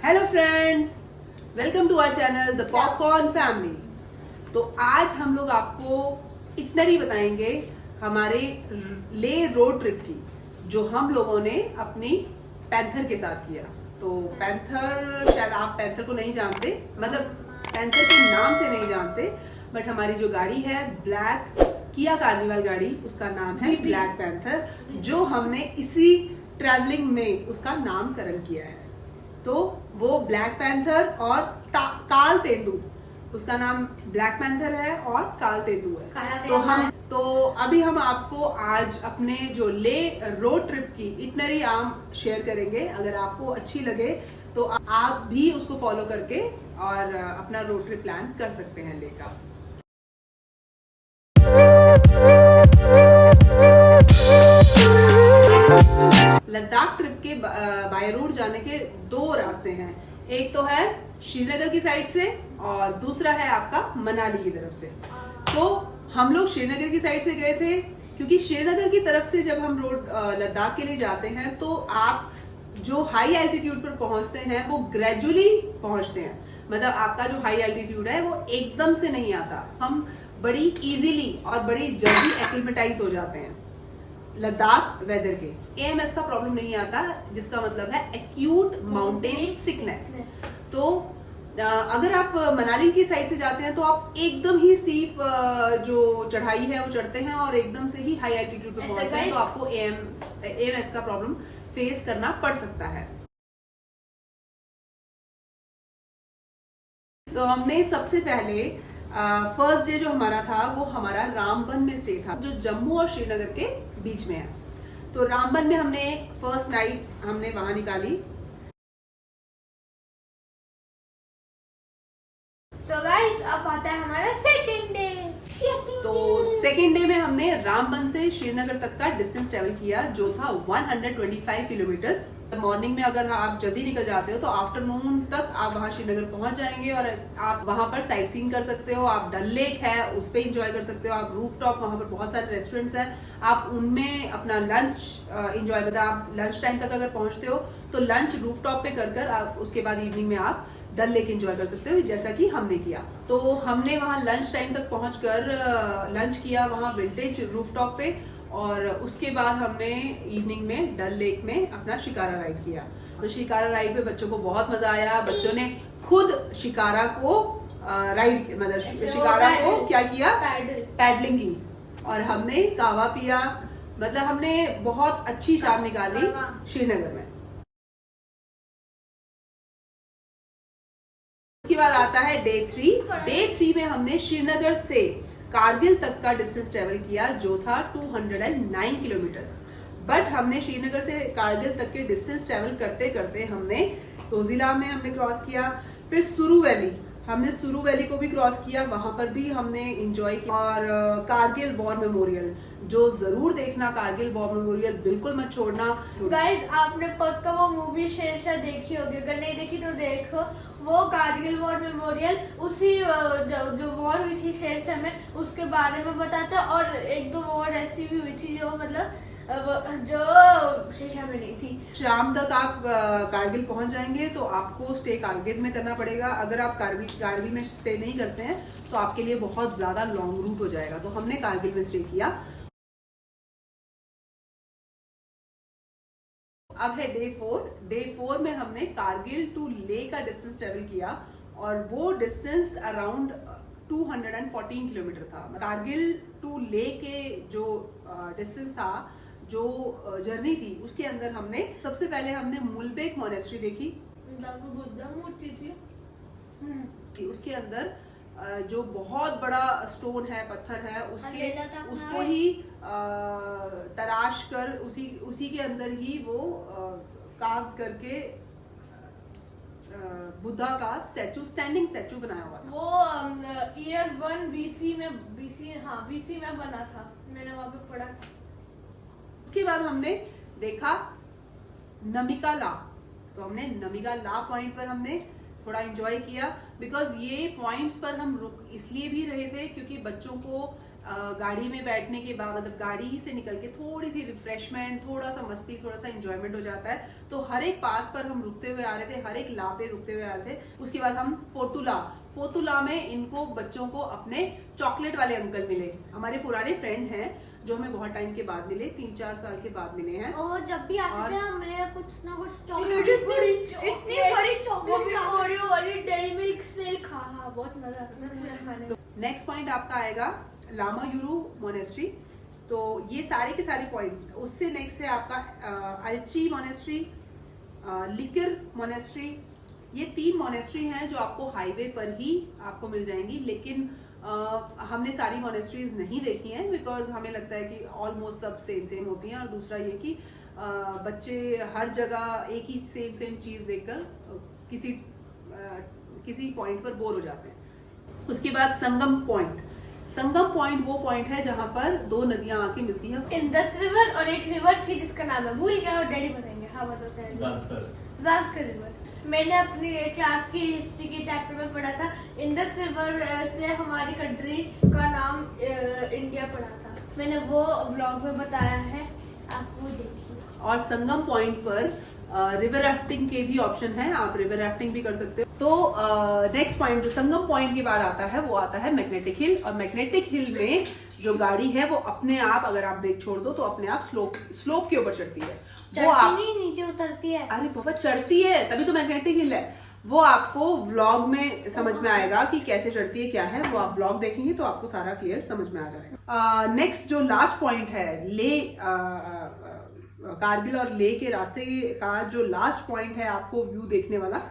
Hello friends, welcome to our channel the popcorn family. तो आज हम लोग आपको इटनरी बताएंगे हमारे ले रोड ट्रिप की, जो हम लोगों ने अपनी पैंथर के साथ किया। तो पैंथर, शायद आप पैंथर को नहीं जानते, मतलब पैंथर के नाम से नहीं जानते, बट हमारी जो गाड़ी है ब्लैक किया कार्निवल गाड़ी, उसका नाम है ब्लैक पैंथर, जो हमने इसी ट्रैवलिंग में उसका नामकरण किया है। तो वो ब्लैक पैंथर और काल तेंदू, उसका नाम ब्लैक पैंथर है और काल तेंदू है। तो अभी हम आपको आज अपने जो ले रोड ट्रिप की इटनरी आर्म शेयर करेंगे। अगर आपको अच्छी लगे तो आप भी उसको फॉलो करके और अपना रोड ट्रिप प्लान कर सकते हैं ले का। लद्दाख ट्रिप के बाय रोड जाने के दो रास्ते हैं, एक तो है श्रीनगर की साइड से और दूसरा है आपका मनाली की तरफ से। तो हम लोग श्रीनगर की साइड से गए थे, क्योंकि श्रीनगर की तरफ से जब हम रोड लद्दाख के लिए जाते हैं तो आप जो हाई एल्टीट्यूड पर पहुंचते हैं वो ग्रेजुअली पहुंचते हैं, मतलब आपका जो हाई एल्टीट्यूड है वो एकदम से नहीं आता। हम बड़ी इजीली और बड़ी जल्दी एक्लिमेटाइज हो जाते हैं लद्दाख वेदर के। एएमएस का प्रॉब्लम नहीं आता, जिसका मतलब है एक्यूट माउंटेन सिकनेस। तो अगर आप मनाली की साइड से जाते हैं तो आप एकदम ही स्टीप जो चढ़ाई है वो चढ़ते हैं और एकदम से ही हाई एल्टीट्यूड पे पहुंचते हैं, तो आपको एएमएस का प्रॉब्लम फेस करना पड़ सकता है। तो हमने सबसे पहले फर्स्ट डे जो हमारा था वो हमारा रामबन में स्टे था, जो जम्मू और श्रीनगर के बीच में है। तो रामबन में हमने फर्स्ट नाइट हमने वहां निकाली। तो गाइस अब आता है हमारा सेकंड डे। तो सेकंड डे में हमने रामबन से श्रीनगर तक का डिस्टेंस ट्रेवल किया, जो था 125 किलोमीटर्स। मॉर्निंग में अगर आप जल्दी निकल जाते हो तो आफ्टरनून तक आप वहां श्रीनगर पहुंच जाएंगे और आप वहां पर साइट सीइंग कर सकते हो। आप डल लेक है उस पर इंजॉय कर सकते हो, आप रूफ टॉप, वहां पर बहुत सारे रेस्टोरेंट्स हैं, आप उनमें अपना लंच इंजॉय, मतलब आप लंच टाइम तक अगर पहुंचते हो तो लंच रूफ टॉप पे कर आप उसके बाद इवनिंग में आप डल लेक एंजॉय कर सकते हो, जैसा कि हमने किया। तो हमने वहां लंच टाइम तक पहुंचकर लंच किया वहां विंटेज रूफटॉप पे, और उसके बाद हमने इवनिंग में डल लेक में अपना शिकारा राइड किया। तो शिकारा राइड पे बच्चों को बहुत मजा आया। बच्चों ने खुद शिकारा को राइड, मतलब शिकारा को क्या किया, पैडलिंग की, और हमने कावा पिया। मतलब हमने बहुत अच्छी शाम निकाली श्रीनगर में। उसके बाद आता है डे 3। डे 3 में हमने श्रीनगर से कारगिल तक का डिस्टेंस ट्रेवल किया, जो था 209 किलोमीटर्स। बट हमने श्रीनगर से कारगिल तक के डिस्टेंस ट्रेवल करते करते हमने तोजिला में हमने क्रॉस किया, फिर सुरू वैली, हमने सुरू वैली को भी क्रॉस किया, वहां पर भी हमने एंजॉय किया। और कारगिल वॉर मेमोरियल, जो जरूर देखना, कारगिल वॉर मेमोरियल बिल्कुल मत छोड़ना। गाइस आपने पक्का वो मूवी शेरशाह देखी होगी, अगर नहीं देखी तो देखो। वो कारगिल वॉर मेमोरियल उसी जो वॉर हुई थी शेरशाह में, उसके बारे में बताता है। और एक दो वॉर ऐसी भी हुई थी जो मतलब जो शेरशाह में नहीं थी। शाम तक आप कारगिल पहुंच जाएंगे तो आपको स्टे कारगिल में करना पड़ेगा। अगर आप कारगिल में स्टे नहीं करते हैं तो आपके लिए बहुत ज्यादा लॉन्ग रूट हो जाएगा। तो हमने कारगिल में स्टे किया। अब है डे 4। डे 4 में हमने कारगिल टू ले का डिस्टेंस ट्रेवल किया, और वो डिस्टेंस अराउंड 214 किलोमीटर था। कारगिल टू ले के जो डिस्टेंस था, जो जर्नी थी, उसके अंदर हमने सबसे पहले हमने मुलबेक मोनेस्ट्री देखी, बुद्धा मूर्ति थी। उसके अंदर जो बहुत बड़ा स्टोन है, पत्थर है, उसको ही तराश कर उसी के अंदर ही वो कार्व करके बुद्धा का स्टैचू, स्टैंडिंग स्टैचू बनाया हुआ था। वो ईयर 1 बीसी में बना था, मैंने वहां पे पढ़ा था। उसके बाद हमने देखा नमिका ला। तो हमने नमिका ला पॉइंट पर हमने थोड़ा एंजॉय किया, बिकॉज ये पॉइंट्स पर हम रुक इसलिए भी रहे थे क्योंकि बच्चों को गाड़ी में बैठने के बाद मतलब गाड़ी से निकल के थोड़ी सी रिफ्रेशमेंट, थोड़ा सा मस्ती, थोड़ा सा इंजॉयमेंट हो जाता है। तो हर एक पास पर हम रुकते हुए आ रहे थे, हर एक ला पे रुकते हुए आ रहे थे। उसके बाद हम फोतुला में इनको बच्चों को अपने चॉकलेट वाले अंकल मिले, हमारे पुराने फ्रेंड हैं जो हमें बहुत टाइम के बाद मिले, 3-4 साल के बाद मिले हैं। और जब भी आते थे हमें कुछ ना कुछ इतनी बड़ी चॉकलेट वो भी ओरियो वाली डेयरी मिल्क से खा, बहुत मजा आता था पूरा खाने में। नेक्स्ट पॉइंट आपका आएगा लामा यूरू मोनेस्ट्री। तो ये सारे के सारे पॉइंट, उससे नेक्स्ट है आपका अल्ची मोनेस्ट्री, लिकर मोनेस्ट्री। ये 3 मोनेस्ट्री हैं जो आपको हाईवे पर ही आपको मिल जाएंगी, लेकिन हमने सारी मोनेस्ट्रीज नहीं देखी हैं बिकॉज हमें लगता है कि ऑलमोस्ट सब सेम होती हैं। और दूसरा ये कि बच्चे हर जगह एक ही सेम चीज देखकर किसी पॉइंट पर बोर हो जाते हैं। उसके बाद संगम पॉइंट वो पॉइंट है जहां पर 2 नदियां आके मिलती हैं। इंडस रिवर और एक रिवर थी जिसका नाम है भूल गया, और डैडी बताएंगे। हाँ बताते हैं। ज़ांस्कर रिवर। मैंने अपनी क्लास की हिस्ट्री के चैप्टर में पढ़ा था, इंडस रिवर से हमारी कंट्री का नाम इंडिया पड़ा था। मैंने वो ब्लॉग में बताया है, आप वो देखिए। और संगम पॉइंट पर रिवर राफ्टिंग के भी ऑप्शन है, आप रिवर राफ्टिंग भी कर सकते हो। तो नेक्स्ट पॉइंट जो संगम पॉइंट के बाद आता है वो आता है मैग्नेटिक हिल। और मैग्नेटिक हिल में जो गाड़ी है वो अपने आप, अगर आप ब्रेक छोड़ दो तो अपने आप स्लोप के ऊपर चढ़ती है। वो आप नीचे उतरती है। अरे बाबा चढ़ती है, तभी तो मैग्नेटिक हिल है। वो आपको व्लॉग में समझ में आएगा कि कैसे चढ़ती है, क्या है, वो आप व्लॉग देखेंगे तो आपको सारा क्लियर समझ में आ जाएगा। नेक्स्ट जो लास्ट पॉइंट है, ले कारगिल और ले के रास्ते का जो लास्ट पॉइंट है आपको व्यू देखने वाला,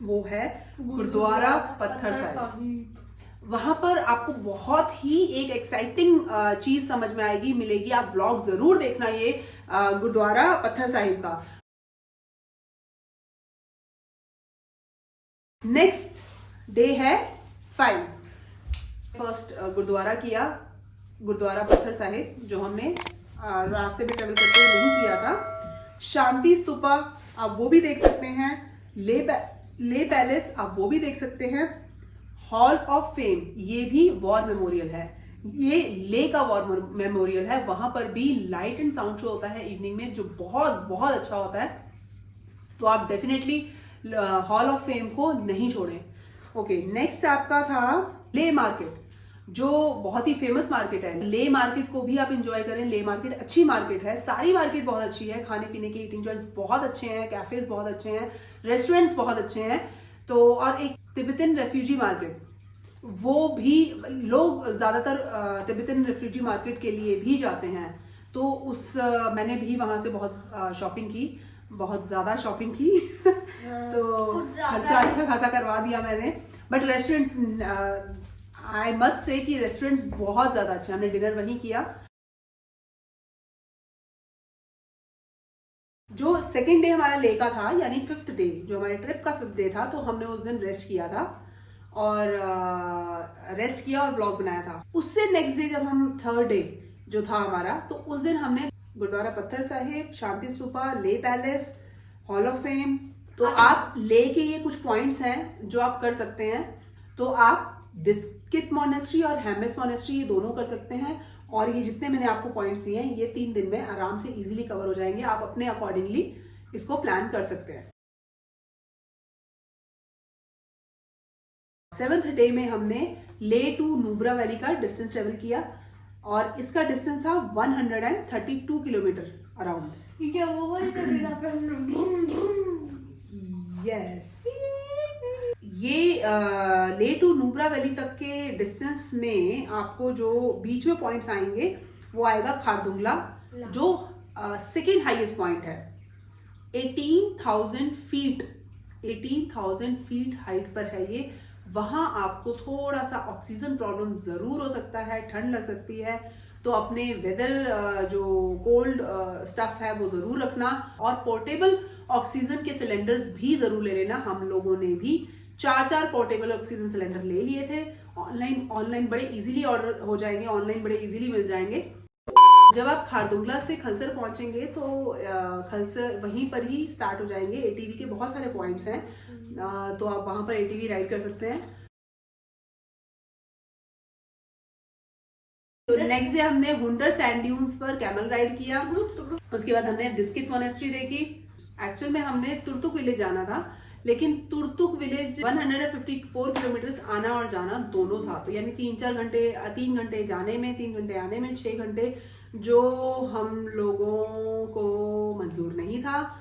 वो है गुरुद्वारा पत्थर साहिब। वहां पर आपको बहुत ही एक एक्साइटिंग चीज समझ में आएगी, मिलेगी। आप व्लॉग जरूर देखना ये गुरुद्वारा पत्थर साहिब का। नेक्स्ट डे है 5। फर्स्ट गुरुद्वारा किया, गुरुद्वारा पत्थर साहिब जो हमने रास्ते में ट्रेवल करते हुए नहीं किया था। शांति स्तूपा आप वो भी देख सकते हैं। ले पैलेस आप वो भी देख सकते हैं। हॉल ऑफ फेम ये भी वॉर मेमोरियल है, ये ले का वॉर मेमोरियल है। वहां पर भी लाइट एंड साउंड शो होता है इवनिंग में, जो बहुत बहुत अच्छा होता है। तो आप डेफिनेटली हॉल ऑफ फेम को नहीं छोड़ें। ओके, नेक्स्ट आपका था ले मार्केट, जो बहुत ही फेमस मार्केट है। ले मार्केट को भी आप इंजॉय करें। ले मार्केट अच्छी मार्केट है, सारी मार्केट बहुत अच्छी है। खाने पीने के ईटिंग जॉइंट्स बहुत अच्छे हैं, कैफेज बहुत अच्छे हैं, रेस्टोरेंट्स बहुत अच्छे हैं। तो और एक तिब्बतन रेफ्यूजी मार्केट, वो भी लोग ज्यादातर तिब्बतन रेफ्यूजी मार्केट के लिए भी जाते हैं। तो मैंने भी वहां से बहुत शॉपिंग की, बहुत ज्यादा शॉपिंग की। तो खर्चा अच्छा खासा करवा दिया मैंने। But restaurants, I must say कि रेस्टोरेंट्स बहुत ज्यादा अच्छे, हमने डिनर वहीं किया। जो सेकेंड डे हमारा ले का था, यानी 5th डे, जो हमारे ट्रिप का 5th डे था, तो हमने उस दिन रेस्ट किया था और रेस्ट किया और व्लॉग बनाया था। उससे नेक्स्ट डे जब हम 3rd डे जो था हमारा, तो उस दिन हमने गुरुद्वारा पत्थर साहिब, शांति स्तूपा, ले पैलेस, हॉल ऑफ फेम। तो आप ले के ये कुछ पॉइंट्स हैं जो आप कर सकते हैं। तो आप दिस्कित मोनेस्ट्री और हेमिस मोनेस्ट्री ये दोनों कर सकते हैं। और ये जितने मैंने आपको पॉइंट्स दिए हैं, ये 3 दिन में आराम से इजीली कवर हो जाएंगे। आप अपने अकॉर्डिंगली इसको प्लान कर सकते हैं। 7th डे में हमने ले टू नुब्रा वैली का डिस्टेंस ट्रेवल किया और इसका डिस्टेंस था 132 किलोमीटर अराउंड। क्या वो वाली जगह पे यस, ये ले टू नुब्रा वैली तक के डिस्टेंस में आपको जो बीच में पॉइंट्स आएंगे वो आएगा खारदुंगला, जो सेकेंड हाईएस्ट पॉइंट है। 18,000 फीट हाइट पर है ये। वहां आपको थोड़ा सा ऑक्सीजन प्रॉब्लम जरूर हो सकता है, ठंड लग सकती है। तो अपने वेदर जो कोल्ड स्टफ है वो जरूर रखना और पोर्टेबल ऑक्सीजन के सिलेंडर्स भी जरूर ले लेना। हम लोगों ने भी 4 पोर्टेबल ऑक्सीजन सिलेंडर ले लिए थे। ऑनलाइन बड़े इजीली ऑर्डर हो जाएंगे, ऑनलाइन बड़े इजीली मिल जाएंगे। जब आप खारदुंगला से खलसर पहुंचेंगे तो खलसर वहीं पर ही स्टार्ट हो जाएंगे। एटीवी के बहुत सारे पॉइंट्स हैं, तो आप वहां पर एटीवी राइड कर सकते हैं। नेक्स्ट डे हमने हुंडर सैंड ड्यून्स पर कैमल राइड किया। उसके बाद हमने दिस्कित मोनेस्ट्री देखी। एक्चुअल में हमने तुर्तुक विलेज जाना था, लेकिन तुर्तुक विलेज 154 किलोमीटर आना और जाना दोनों था, तो यानी 3 घंटे जाने में, 3 घंटे आने में, 6 घंटे, जो हम लोगों को मंजूर नहीं था।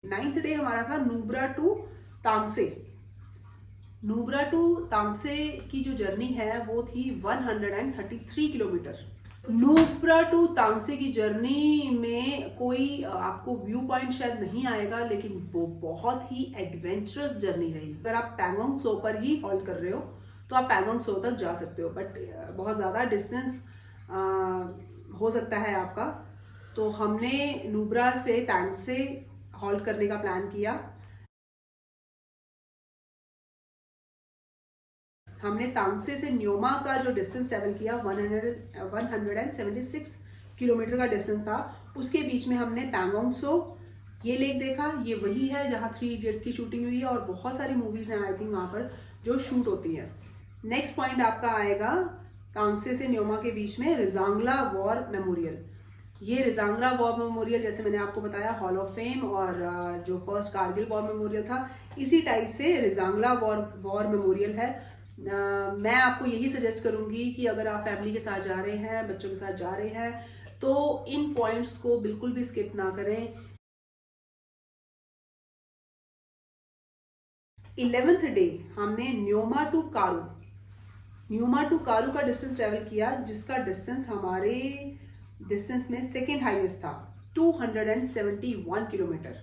9th डे हमारा था नुब्रा टू तांगसे। नुब्रा टू तांगसे की जो जर्नी है वो थी 133 किलोमीटर। नुब्रा टू तांगसे की जर्नी में कोई आपको व्यू पॉइंट शायद नहीं आएगा, लेकिन वो बहुत ही एडवेंचरस जर्नी रही। अगर आप पैंगोंग सो पर ही हॉल्ट कर रहे हो तो आप पैंगोंग सो तक जा सकते हो, बट बहुत ज़्यादा डिस्टेंस हो सकता है आपका। तो हमने नुब्रा से तांगसे हॉल्ट करने का प्लान किया। हमने तांगसे से न्योमा का जो डिस्टेंस ट्रेवल किया 176 किलोमीटर का डिस्टेंस था। उसके बीच में हमने पैंगोंग सो ये लेक देखा। ये वही है जहाँ 3 इडियट्स की शूटिंग हुई है और बहुत सारी मूवीज हैं आई थिंक वहाँ पर जो शूट होती है। नेक्स्ट पॉइंट आपका आएगा तांगसे से न्योमा के बीच में रिजांगला वॉर मेमोरियल। ये रिजांगला वॉर मेमोरियल, जैसे मैंने आपको बताया, हॉल ऑफ फेम और जो फर्स्ट कारगिल वॉर मेमोरियल था, इसी टाइप से रिजांगला वॉर मेमोरियल है। मैं आपको यही सजेस्ट करूंगी कि अगर आप फैमिली के साथ जा रहे हैं, बच्चों के साथ जा रहे हैं, तो इन पॉइंट्स को बिल्कुल भी स्किप ना करें। 11th डे हमने न्योमा टू कारू का डिस्टेंस ट्रेवल किया, जिसका डिस्टेंस हमारे डिस्टेंस में सेकेंड हाईएस्ट था 271 किलोमीटर।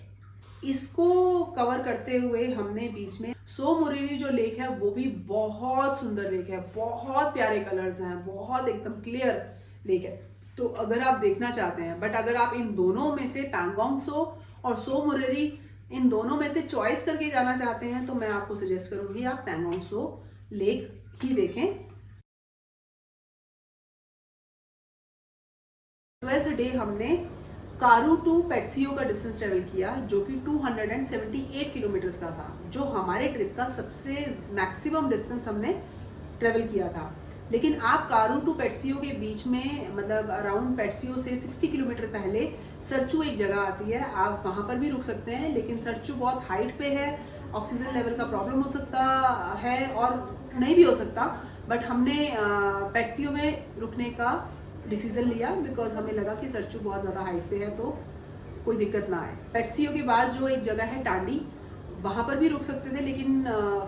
इसको कवर करते हुए हमने बीच में सो मोरिरी जो लेक है वो भी बहुत सुंदर लेक है, बहुत प्यारे कलर्स हैं, बहुत एकदम क्लियर लेक है। तो अगर आप देखना चाहते हैं, बट अगर आप इन दोनों में से पैंगोंग सो और सो मोरिरी इन दोनों में से चॉइस करके जाना चाहते हैं, तो मैं आपको सजेस्ट करूंगी आप पैंगोंग सो लेक ही देखें। 12th डे हमने कारू टू पेट्सियो का डिस्टेंस ट्रेवल किया, जो कि 278 किलोमीटर का था, जो हमारे ट्रिप का सबसे मैक्सिमम डिस्टेंस हमने ट्रेवल किया था। लेकिन आप कारू टू पेट्सियो के बीच में, मतलब अराउंड पेट्सियो से 60 किलोमीटर पहले सरचू एक जगह आती है, आप वहां पर भी रुक सकते हैं, लेकिन सरचू बहुत हाइट पे है, ऑक्सीजन लेवल का प्रॉब्लम हो सकता है और नहीं भी हो सकता। बट हमने पेट्सियो में रुकने का डिसीजन लिया, बिकॉज हमें लगा कि सरचू बहुत ज़्यादा हाइट पे है तो कोई दिक्कत ना आए। पेट्सियो के बाद जो एक जगह है टांडी, वहाँ पर भी रुक सकते थे, लेकिन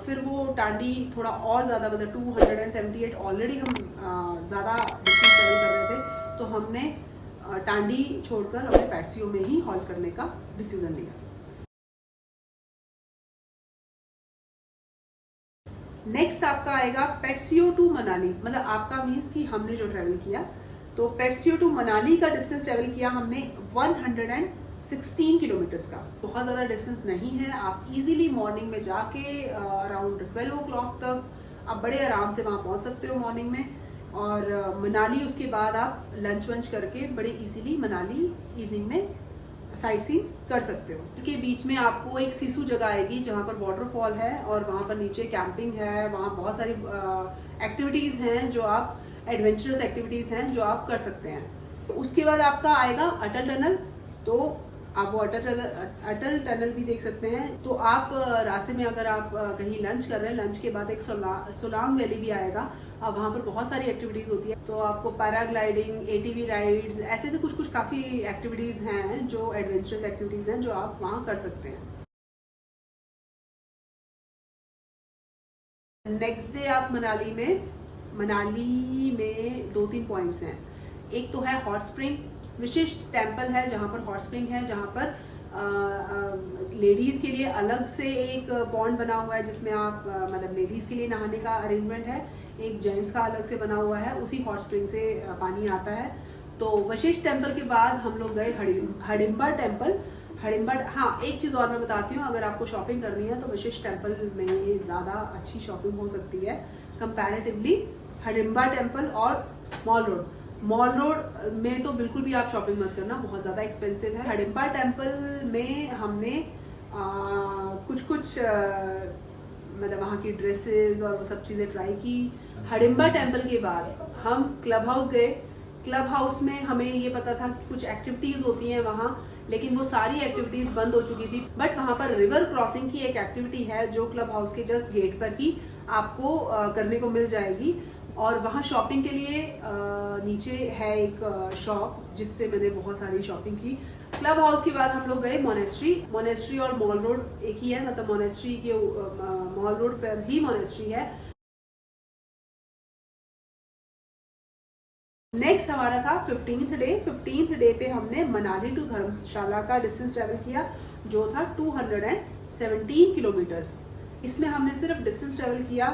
फिर वो टांडी थोड़ा और ज़्यादा, मतलब 278 ऑलरेडी हम ज़्यादा डिस्टेंस ट्रेवल कर रहे थे, तो हमने टांडी छोड़कर अपने पेट्सियो में ही हॉल्ट करने का डिसीजन लिया। नेक्स्ट आपका आएगा पेट्सियो टू मनाली, मतलब आपका मीन्स कि हमने जो ट्रेवल किया, तो पेट्सियो टू मनाली का डिस्टेंस ट्रेवल किया हमने 116 किलोमीटर्स का। बहुत ज़्यादा डिस्टेंस नहीं है, आप इजीली मॉर्निंग में जाके अराउंड 12 o'clock तक आप बड़े आराम से वहाँ पहुँच सकते हो मॉर्निंग में, और मनाली उसके बाद आप लंच वंच करके बड़े इजीली मनाली इवनिंग में साइट सीन कर सकते हो। इसके बीच में आपको एक सिसु जगह आएगी जहाँ पर वाटरफॉल है और वहाँ पर नीचे कैंपिंग है, वहाँ बहुत सारी एक्टिविटीज़ हैं जो आप, एडवेंचरस एक्टिविटीज़ हैं जो आप कर सकते हैं। तो उसके बाद आपका आएगा अटल टनल, तो आप वो अटल टनल भी देख सकते हैं। तो आप रास्ते में अगर आप कहीं लंच कर रहे हैं, लंच के बाद एक सोलांग वैली भी आएगा, अब वहाँ पर बहुत सारी एक्टिविटीज़ होती है, तो आपको पैराग्लाइडिंग, ATV राइड्स, ऐसे से कुछ काफ़ी एक्टिविटीज़ हैं जो एडवेंचरस एक्टिविटीज़ हैं जो आप वहाँ कर सकते हैं। नेक्स्ट डे आप मनाली में 2-3 पॉइंट्स हैं। एक तो है हॉट स्प्रिंग, विशिष्ट टेम्पल है जहाँ पर हॉट स्प्रिंग है, जहाँ पर लेडीज़ के लिए अलग से एक पॉन्ड बना हुआ है जिसमें आप मतलब लेडीज़ के लिए नहाने का अरेंजमेंट है, एक जेंट्स का अलग से बना हुआ है, उसी हॉट स्प्रिंग से पानी आता है। तो वशिष्ठ टेम्पल के बाद हम लोग गए हडिम्बा टेम्पल। हाँ, एक चीज़ और मैं बताती हूँ, अगर आपको शॉपिंग करनी है तो वशिष्ठ टेम्पल में ज़्यादा अच्छी शॉपिंग हो सकती है कंपैरेटिवली हडिम्बा टेम्पल और मॉल रोड में तो बिल्कुल भी आप शॉपिंग मत करना, बहुत ज़्यादा एक्सपेंसिव है। हडिम्बा टेम्पल में हमने कुछ मतलब वहाँ की ड्रेसेस और वो सब चीज़ें ट्राई की। हडिम्बा टेम्पल के बाद हम क्लब हाउस गए। क्लब हाउस में हमें ये पता था कि कुछ एक्टिविटीज़ होती हैं वहाँ, लेकिन वो सारी एक्टिविटीज़ बंद हो चुकी थी। बट वहाँ पर रिवर क्रॉसिंग की एक एक्टिविटी है जो क्लब हाउस के जस्ट गेट पर ही आपको करने को मिल जाएगी। और वहाँ शॉपिंग के लिए नीचे है एक शॉप जिससे मैंने बहुत सारी शॉपिंग की। क्लब हाउस के बाद हम लोग गए मोनेस्ट्री और मॉल रोड एक ही है, मतलब मोनेस्ट्री के मॉल रोड पर ही मोनेस्ट्री है। नेक्स्ट हमारा था 15th डे पे हमने मनाली टू धर्मशाला का डिस्टेंस ट्रेवल किया जो था 217 किलोमीटर्स। इसमें हमने सिर्फ डिस्टेंस ट्रेवल किया,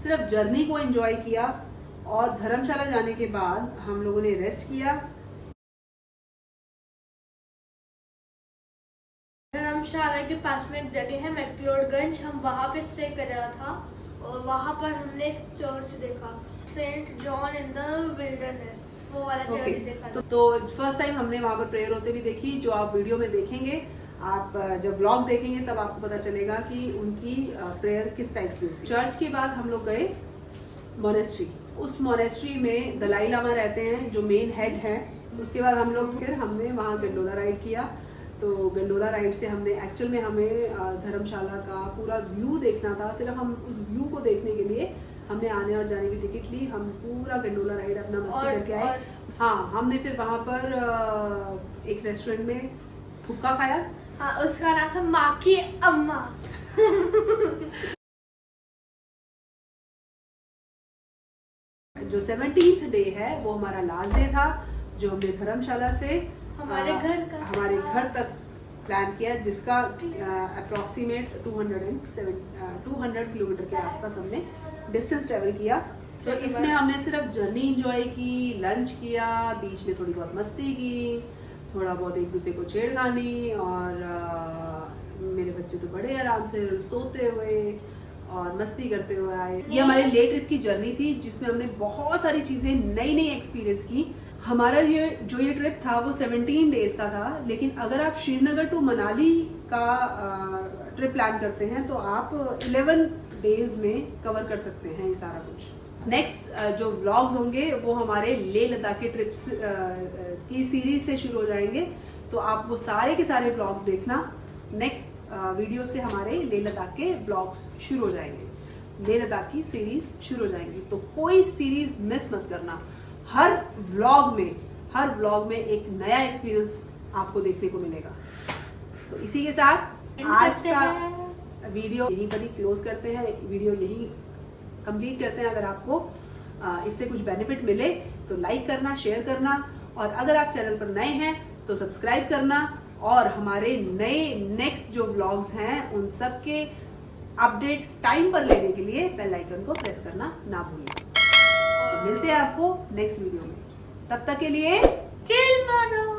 सिर्फ जर्नी को एंजॉय किया और धर्मशाला जाने के बाद हम लोगों ने रेस्ट किया। धर्मशाला के पास में एक जगह है मैक्लोडगंज, हम वहाँ पे स्टे कर रहा था और वहाँ पर हमने एक चर्च देखा, saint John in the wilderness, वो वाला चर्च देखा। तो फर्स्ट टाइम हमने वहाँ पर प्रेयर होते भी देखी, जो आप वीडियो में देखेंगे। आप जब व्लॉग देखेंगे तब आपको पता चलेगा कि उनकी प्रेयर किस टाइप की होती है। चर्च के बाद हम लोग गए मोनेस्ट्री। उस मोनेस्ट्री में दलाई लामा रहते हैं जो मेन हेड है। उसके बाद हम लोग फिर हमने वहाँ गंडोला राइड किया। तो गंडोला राइड से हमने एक्चुअल में हमें धर्मशाला का पूरा व्यू देखना था। सिर्फ हम उस व्यू को देखने के लिए हमने आने और जाने की टिकट ली। हम पूरा गंडोला राइड अपना मस्ती करके आए। हाँ, हमने फिर वहाँ पर एक रेस्टोरेंट में हुक्का खाया। हाँ, उसका नाम था माँ की अम्मा। जो 17th डे है वो हमारा लास्ट डे था, जो हमने धर्मशाला से हमारे घर तक प्लान किया, जिसका अप्रोक्सीमेट 200 किलोमीटर के आसपास हमने डिस्टेंस ट्रेवल किया। तो इसमें हमने सिर्फ जर्नी एंजॉय की, लंच किया, बीच में थोड़ी बहुत मस्ती की, थोड़ा बहुत एक दूसरे को छेड़खानी और मेरे बच्चे तो बड़े आराम से सोते हुए और मस्ती करते हुए आए। ये हमारे ले ट्रिप की जर्नी थी जिसमें हमने बहुत सारी चीज़ें नई एक्सपीरियंस की। हमारा ये ट्रिप था वो 17 डेज का था, लेकिन अगर आप श्रीनगर टू मनाली का ट्रिप प्लान करते हैं तो आप 11 डेज में कवर कर सकते हैं ये सारा कुछ। नेक्स्ट जो व्लॉग्स होंगे वो हमारे लेह लद्दाख के ट्रिप्स की सीरीज से शुरू हो जाएंगे, तो आप वो सारे के सारे व्लॉग्स देखना। नेक्स्ट वीडियो से हमारे लेह लद्दाख के व्लॉग्स शुरू हो जाएंगे, लेह लद्दाख की सीरीज शुरू हो जाएंगी, तो कोई सीरीज मिस मत करना। हर व्लॉग में एक नया एक्सपीरियंस आपको देखने को मिलेगा। तो इसी के साथ आज का वीडियो यहीं पर ही क्लोज करते हैं, वीडियो यहीं कंप्लीट करते हैं। अगर आपको इससे कुछ बेनिफिट मिले तो लाइक करना, शेयर करना, और अगर आप चैनल पर नए हैं तो सब्सक्राइब करना, और हमारे नए नेक्स्ट जो व्लॉग्स हैं उन सब के अपडेट टाइम पर लेने के लिए बेल आइकन को प्रेस करना ना भूलिए। तो मिलते हैं आपको नेक्स्ट वीडियो में, तब तक के लिए चिल मारो।